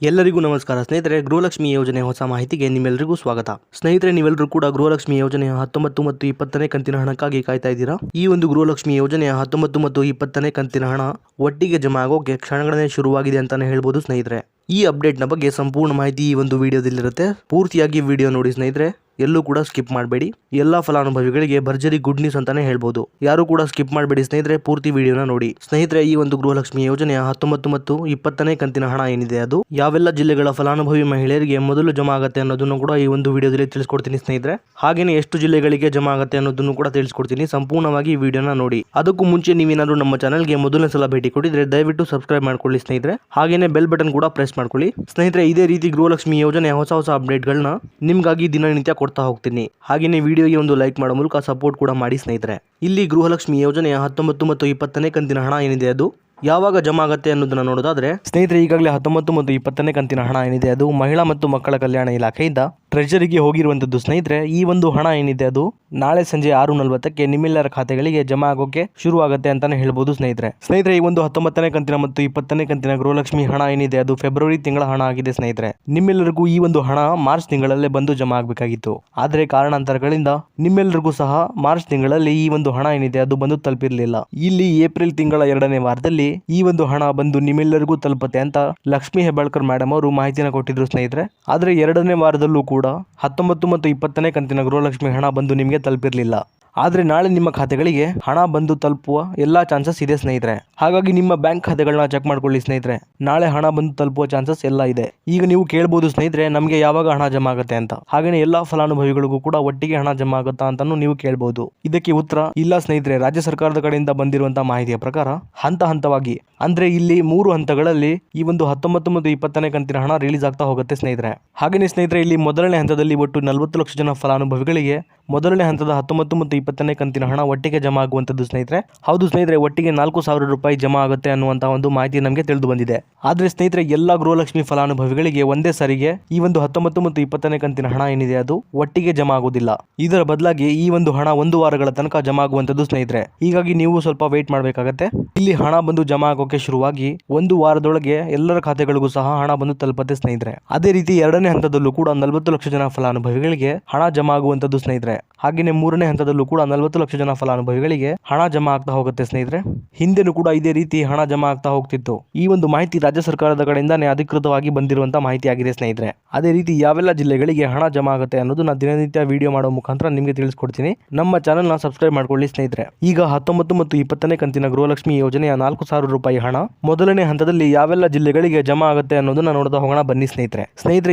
ಎಲ್ಲರಿಗೂ ನಮಸ್ಕಾರ ಸ್ನೇಹಿತರೆ. ಗೃಹಲಕ್ಷ್ಮಿ ಯೋಜನೆ ಹೊಸ ಮಾಹಿತಿಗೆ ನಿಮ್ಮೆಲ್ಲರಿಗೂ ಸ್ವಾಗತ. ಸ್ನೇಹಿತರೆ, ನೀವೆಲ್ಲರೂ ಕೂಡ ಗೃಹಲಕ್ಷ್ಮಿ ಯೋಜನೆಯ 19 ಮತ್ತು 20ನೇ ಕಂತಿನ ಹಣಕ್ಕಾಗಿ ಕಾಯ್ತಾ ಇದ್ದೀರಾ. ಈ ಒಂದು ಗೃಹಲಕ್ಷ್ಮಿ ಯೋಜನೆಯ 19 ಮತ್ತು 20ನೇ ಕಂತಿನ ಹಣ ಒಟ್ಟಿಗೆ ಜಮಾ ಆಗೋಕೆ ಕ್ಷಣಗಳೇ ಶುರುವಾಗಿದೆ ಅಂತಾನೆ ಹೇಳ್ಬೋದು ಸ್ನೇಹಿತರೆ. ಈ ಅಪ್ಡೇಟ್ನ ಬಗ್ಗೆ ಸಂಪೂರ್ಣ ಮಾಹಿತಿ ಈ ಒಂದು ವಿಡಿಯೋದಲ್ಲಿರುತ್ತೆ. ಪೂರ್ತಿಯಾಗಿ ವಿಡಿಯೋ ನೋಡಿ ಸ್ನೇಹಿತರೆ, ಎಲ್ಲೂ ಕೂಡ ಸ್ಕಿಪ್ ಮಾಡಬೇಡಿ. ಎಲ್ಲಾ ಫಲಾನುಭವಿಗಳಿಗೆ ಭರ್ಜರಿ ಗುಡ್ ನ್ಯೂಸ್ ಅಂತಾನೆ ಹೇಳ್ಬೋದು. ಯಾರು ಕೂಡ ಸ್ಕಿಪ್ ಮಾಡಬೇಡಿ ಸ್ನೇಹಿತರೆ, ಪೂರ್ತಿ ವಿಡಿಯೋನ ನೋಡಿ. ಸ್ನೇಹಿತರೆ, ಈ ಒಂದು ಗೃಹಲಕ್ಷ್ಮಿ ಯೋಜನೆಯ 19 ಮತ್ತು 20ನೇ ಕಂತಿನ ಹಣ ಏನಿದೆ ಅದು ಯಾವೆಲ್ಲ ಜಿಲ್ಲೆಗಳ ಫಲಾನುಭವಿ ಮಹಿಳೆಯರಿಗೆ ಮೊದಲು ಜಮಾ ಆಗುತ್ತೆ ಅನ್ನೋದನ್ನು ಕೂಡ ಈ ಒಂದು ವಿಡಿಯೋದಲ್ಲಿ ತಿಳಿಸ್ಕೊಡ್ತೀನಿ ಸ್ನೇಹಿತರೆ. ಹಾಗೇನೆ ಎಷ್ಟು ಜಿಲ್ಲೆಗಳಿಗೆ ಜಮಾ ಆಗುತ್ತೆ ಅನ್ನೋದನ್ನು ಕೂಡ ತಿಳಿಸ್ಕೊಡ್ತೀನಿ. ಸಂಪೂರ್ಣವಾಗಿ ಈ ವಿಡಿಯೋನ ನೋಡಿ. ಅದಕ್ಕೂ ಮುಂಚೆ ನೀವೇನಾದ್ರೂ ನಮ್ಮ ಚಾನಲ್ಗೆ ಮೊದಲನೇ ಸಲ ಭೇಟಿ ಕೊಟ್ಟಿದ್ರೆ ದಯವಿಟ್ಟು ಸಬ್ಸ್ಕ್ರೈಬ್ ಮಾಡ್ಕೊಳ್ಳಿ ಸ್ನೇಹಿತರೆ. ಹಾಗೇನೆ ಬೆಲ್ ಬಟನ್ ಕೂಡ ಪ್ರೆಸ್ ಮಾಡ್ಕೊಳ್ಳಿ ಸ್ನೇಹಿತರೆ. ಇದೇ ರೀತಿ ಗೃಹಲಕ್ಷ್ಮಿ ಯೋಜನೆಯ ಹೊಸ ಅಪ್ಡೇಟ್ಗಳನ್ನ ನಿಮ್ಗಾಗಿ ದಿನನಿತ್ಯ ಕೊಡ್ತಾ ಹೋಗ್ತೀನಿ. ಹಾಗೇನೆ ವಿಡಿಯೋಗೆ ಒಂದು ಲೈಕ್ ಮಾಡೋ ಮೂಲಕ ಸಪೋರ್ಟ್ ಕೂಡ ಮಾಡಿ ಸ್ನೇಹಿತರೆ. ಇಲ್ಲಿ ಗೃಹಲಕ್ಷ್ಮಿ ಯೋಜನೆಯ 19 ಮತ್ತು 20ನೇ ಕಂತಿನ ಹಣ ಏನಿದೆ ಅದು ಯಾವಾಗ ಜಮಾ ಆಗುತ್ತೆ ಅನ್ನೋದನ್ನ ನೋಡೋದಾದ್ರೆ ಸ್ನೇಹಿತರೆ, ಈಗಾಗಲೇ 19 ಮತ್ತು 20ನೇ ಕಂತಿನ ಹಣ ಏನಿದೆ ಅದು ಮಹಿಳಾ ಮತ್ತು ಮಕ್ಕಳ ಕಲ್ಯಾಣ ಇಲಾಖೆಯಿಂದ ಟ್ರೆಜರಿಗೆ ಹೋಗಿರುವಂತದ್ದು ಸ್ನೇಹಿತರೆ. ಈ ಒಂದು ಹಣ ಏನಿದೆ ಅದು ನಾಳೆ ಸಂಜೆ 6:40ಕ್ಕೆ ನಿಮ್ಮೆಲ್ಲರ ಖಾತೆಗಳಿಗೆ ಜಮಾ ಆಗೋಕೆ ಶುರು ಆಗುತ್ತೆ ಅಂತಾನೆ ಹೇಳ್ಬೋದು ಸ್ನೇಹಿತರೆ. ಈ ಒಂದು 19ನೇ ಕಂತಿನ ಮತ್ತು 20ನೇ ಕಂತಿನ ಗೃಹಲಕ್ಷ್ಮಿ ಹಣ ಏನಿದೆ ಅದು ಫೆಬ್ರವರಿ ತಿಂಗಳ ಹಣ ಆಗಿದೆ ಸ್ನೇಹಿತರೆ. ನಿಮ್ಮೆಲ್ಲರಿಗೂ ಈ ಒಂದು ಹಣ ಮಾರ್ಚ್ ತಿಂಗಳಲ್ಲೇ ಬಂದು ಜಮಾ ಆಗಬೇಕಾಗಿತ್ತು. ಆದ್ರೆ ಕಾರಣಾಂತರಗಳಿಂದ ನಿಮ್ಮೆಲ್ಲರಿಗೂ ಸಹ ಮಾರ್ಚ್ ತಿಂಗಳಲ್ಲಿ ಈ ಒಂದು ಹಣ ಏನಿದೆ ಅದು ಬಂದು ತಲುಪಿರಲಿಲ್ಲ. ಇಲ್ಲಿ ಏಪ್ರಿಲ್ ತಿಂಗಳ 2ನೇ ವಾರದಲ್ಲಿ ಈ ಒಂದು ಹಣ ಬಂದು ನಿಮ್ಮೆಲ್ಲರಿಗೂ ತಲುಪುತ್ತೆ ಅಂತ ಲಕ್ಷ್ಮಿ ಹೆಬ್ಬಾಳ್ಕರ್ ಮೇಡಮ್ ಅವರು ಮಾಹಿತಿನ ಕೊಟ್ಟಿದ್ರು ಸ್ನೇಹಿತರೆ. ಆದ್ರೆ 2ನೇ ವಾರದಲ್ಲೂ ಕೂಡ 19 ಮತ್ತು 20ನೇ ಕಂತಿನ ಗೃಹಲಕ್ಷ್ಮಿ ಹಣ ಬಂದು ನಿಮಗೆ ತಲುಪಿರಲಿಲ್ಲ. ಆದ್ರೆ ನಾಳೆ ನಿಮ್ಮ ಖಾತೆಗಳಿಗೆ ಹಣ ಬಂದು ತಲುಪುವ ಎಲ್ಲಾ ಚಾನ್ಸಸ್ ಇದೆ ಸ್ನೇಹಿತರೆ. ಹಾಗಾಗಿ ನಿಮ್ಮ ಬ್ಯಾಂಕ್ ಖಾತೆಗಳನ್ನ ಚೆಕ್ ಮಾಡ್ಕೊಳ್ಳಿ ಸ್ನೇಹಿತರೆ. ನಾಳೆ ಹಣ ಬಂದು ತಲುಪುವ ಚಾನ್ಸಸ್ ಎಲ್ಲ ಇದೆ. ಈಗ ನೀವು ಕೇಳಬಹುದು ಸ್ನೇಹಿತರೆ, ನಮಗೆ ಯಾವಾಗ ಹಣ ಜಮಾ ಆಗುತ್ತೆ ಅಂತ. ಹಾಗೇನೆ ಎಲ್ಲಾ ಫಲಾನುಭವಿಗಳಿಗೂ ಕೂಡ ಒಟ್ಟಿಗೆ ಹಣ ಜಮಾ ಆಗುತ್ತಾ ಅಂತಾನು ನೀವು ಕೇಳಬಹುದು. ಇದಕ್ಕೆ ಉತ್ತರ ಇಲ್ಲ ಸ್ನೇಹಿತರೆ. ರಾಜ್ಯ ಸರ್ಕಾರದ ಕಡೆಯಿಂದ ಬಂದಿರುವಂತಹ ಮಾಹಿತಿಯ ಪ್ರಕಾರ ಹಂತ ಹಂತವಾಗಿ, ಅಂದ್ರೆ ಇಲ್ಲಿ 3 ಹಂತಗಳಲ್ಲಿ ಈ ಒಂದು 19 ಮತ್ತು 20ನೇ ಕಂತಿನ ಹಣ ರಿಲೀಸ್ ಆಗ್ತಾ ಹೋಗುತ್ತೆ ಸ್ನೇಹಿತರೆ. ಹಾಗೇನೆ ಸ್ನೇಹಿತರೆ, ಇಲ್ಲಿ ಮೊದಲನೇ ಹಂತದಲ್ಲಿ ಒಟ್ಟು 40 ಲಕ್ಷ ಜನ ಫಲಾನುಭವಿಗಳಿಗೆ ಮೊದಲನೇ ಹಂತದ 19 ಮತ್ತು 20ನೇ ಕಂತಿನ ಹಣ ಒಟ್ಟಿಗೆ ಜಮಾ ಆಗುವಂತದ್ದು ಸ್ನೇಹಿತರೆ. ಹೌದು ಸ್ನೇಹಿತರೆ, ಒಟ್ಟಿಗೆ 4,000 ರೂಪಾಯಿ ಜಮಾ ಆಗುತ್ತೆ ಅನ್ನುವಂತಹ ಒಂದು ಮಾಹಿತಿ ನಮಗೆ ತಿಳಿದು ಬಂದಿದೆ. ಆದ್ರೆ ಸ್ನೇಹಿತರೆ, ಎಲ್ಲಾ ಗೃಹಲಕ್ಷ್ಮಿ ಫಲಾನುಭವಿಗಳಿಗೆ ಒಂದೇ ಸಾರಿಗೆ ಈ ಒಂದು 19 ಮತ್ತು 20ನೇ ಕಂತಿನ ಹಣ ಏನಿದೆ ಅದು ಒಟ್ಟಿಗೆ ಜಮಾ ಆಗುವುದಿಲ್ಲ. ಇದರ ಬದಲಾಗಿ ಈ ಒಂದು ಹಣ 1 ವಾರಗಳ ತನಕ ಜಮಾ ಆಗುವಂತದ್ದು ಸ್ನೇಹಿತರೆ. ಹೀಗಾಗಿ ನೀವು ಸ್ವಲ್ಪ ವೇಟ್ ಮಾಡಬೇಕಾಗತ್ತೆ. ಇಲ್ಲಿ ಹಣ ಬಂದು ಜಮಾ ಆಗೋಕೆ ಶುರುವಾಗಿ 1 ವಾರದೊಳಗೆ ಎಲ್ಲರ ಖಾತೆಗಳಿಗೂ ಸಹ ಹಣ ಬಂದು ತಲುಪುತ್ತೆ ಸ್ನೇಹಿತರೆ. ಅದೇ ರೀತಿ 2ನೇ ಹಂತದಲ್ಲೂ ಕೂಡ 40 ಲಕ್ಷ ಜನ ಫಲಾನುಭವಿಗಳಿಗೆ ಹಣ ಜಮಾ ಆಗುವಂತದ್ದು ಸ್ನೇಹಿತರೆ. ಹಾಗೇನೆ 3ನೇ ಹಂತದಲ್ಲೂ ಕೂಡ 40 ಲಕ್ಷ ಜನ ಫಲಾನುಭವಿಗಳಿಗೆ ಹಣ ಜಮಾ ಆಗ್ತಾ ಹೋಗುತ್ತೆ ಸ್ನೇಹಿತರೆ. ಹಿಂದೆನೂ ಕೂಡ ಇದೇ ರೀತಿ ಹಣ ಜಮಾ ಆಗ್ತಾ ಹೋಗ್ತಿತ್ತು. ಈ ಒಂದು ಮಾಹಿತಿ ರಾಜ್ಯ ಸರ್ಕಾರದ ಕಡೆಯಿಂದಾನೇ ಅಧಿಕೃತವಾಗಿ ಬಂದಿರುವಂತಹ ಮಾಹಿತಿ ಆಗಿದೆ ಸ್ನೇಹಿತರೆ. ಅದೇ ರೀತಿ ಯಾವೆಲ್ಲ ಜಿಲ್ಲೆಗಳಿಗೆ ಹಣ ಜಮಾ ಆಗುತ್ತೆ ಅನ್ನೋದನ್ನ ದಿನನಿತ್ಯ ವಿಡಿಯೋ ಮಾಡೋ ಮುಖಾಂತರ ನಿಮಗೆ ತಿಳಿಸ್ಕೊಡ್ತೀನಿ. ನಮ್ಮ ಚಾನೆಲ್ ನ ಸಬ್ಸ್ಕ್ರೈಬ್ ಮಾಡ್ಕೊಳ್ಳಿ ಸ್ನೇಹಿತರೆ. ಈಗ 19 ಮತ್ತು 20ನೇ ಕಂತಿನ ಗೃಹಲಕ್ಷ್ಮಿ ಯೋಜನೆಯ 4,000 ರೂಪಾಯಿ ಹಣ ಮೊದಲನೇ ಹಂತದಲ್ಲಿ ಯಾವೆಲ್ಲ ಜಿಲ್ಲೆಗಳಿಗೆ ಜಮಾ ಆಗುತ್ತೆ ಅನ್ನೋದನ್ನ ನೋಡ್ತಾ ಹೋಗೋಣ ಬನ್ನಿ ಸ್ನೇಹಿತರೆ.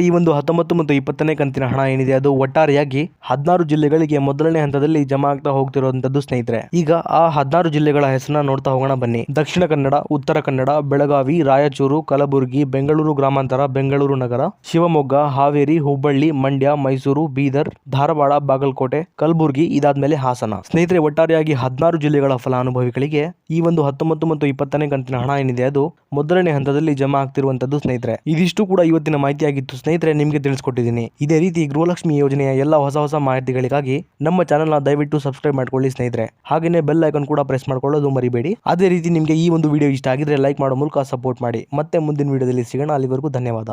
ಈ ಒಂದು 19 ಮತ್ತು 20ನೇ ಕಂತಿನ ಹಣ ಏನಿದೆ ಅದು ಒಟ್ಟಾರೆಯಾಗಿ 16 ಜಿಲ್ಲೆಗಳಿಗೆ ಮೊದಲನೇ ಹಂತದಲ್ಲಿ ಜಮಾ ಆಗ್ತಾ ಹೋಗ್ತಿರುವಂತದ್ದು ಸ್ನೇಹಿತರೆ. ಈಗ ಆ 16 ಜಿಲ್ಲೆಗಳ ಹೆಸರನ್ನ ನೋಡ್ತಾ ಹೋಗೋಣ ಬನ್ನಿ. ದಕ್ಷಿಣ ಕನ್ನಡ, ಉತ್ತರ ಕನ್ನಡ, ಬೆಳಗಾವಿ, ರಾಯಚೂರು, ಕಲಬುರಗಿ, ಬೆಂಗಳೂರು ಗ್ರಾಮಾಂತರ, ಬೆಂಗಳೂರು ನಗರ, ಶಿವಮೊಗ್ಗ, ಹಾವೇರಿ, ಹುಬ್ಬಳ್ಳಿ, ಮಂಡ್ಯ, ಮೈಸೂರು, ಬೀದರ್, ಧಾರವಾಡ, ಬಾಗಲಕೋಟೆ, ಕಲಬುರಗಿ, ಇದಾದ್ಮೇಲೆ ಹಾಸನ. ಸ್ನೇಹಿತರೆ, ಒಟ್ಟಾರೆಯಾಗಿ 16 ಜಿಲ್ಲೆಗಳ ಫಲಾನುಭವಿಗಳಿಗೆ ಈ ಒಂದು 19 ಮತ್ತು 20ನೇ ಕಂತಿನ ಹಣ ಏನಿದೆ ಅದು ಮೊದಲನೇ ಹಂತದಲ್ಲಿ ಜಮಾ ಆಗ್ತಿರುವಂತದ್ದು ಸ್ನೇಹಿತರೆ. ಇದಿಷ್ಟು ಕೂಡ ಇವತ್ತಿನ ಮಾಹಿತಿ ಆಗಿತ್ತು ಸ್ನೇಹಿತರೆ, ನಿಮಗೆ ತಿಳಿಸ್ಕೊಟ್ಟಿದ್ದೀನಿ. ಇದೇ ರೀತಿ ಗೃಹಲಕ್ಷ್ಮಿ ಯೋಜನೆಯ ಎಲ್ಲ ಹೊಸ ಮಾಹಿತಿಗಳಿಗಾಗಿ ನಮ್ಮ ಚಾನೆಲ್ ನ ದಯವಿಟ್ಟು ಸಬ್ಸ್ಕ್ರೈಬ್ ಮಾಡ್ಕೊಳ್ಳಿ ಸ್ನೇಹಿತರೆ. ಹಾಗೇನೆ ಬೆಲ್ ಐಕಾನ್ ಕೂಡ ಪ್ರೆಸ್ ಮಾಡ್ಕೊಳ್ಳೋದು ಮರಿಬೇಡಿ. ಅದೇ ರೀತಿ ನಿಮಗೆ ಈ ಒಂದು ವಿಡಿಯೋ ಇಷ್ಟ ಆಗಿದ್ರೆ ಲೈಕ್ ಮಾಡೋ ಮೂಲಕ ಸಪೋರ್ಟ್ ಮಾಡಿ. ಮತ್ತೆ ಮುಂದಿನ ವಿಡಿಯೋದಲ್ಲಿ ಸಿಗೋಣ. ಅಲ್ಲಿವರೆಗೂ ಧನ್ಯವಾದ.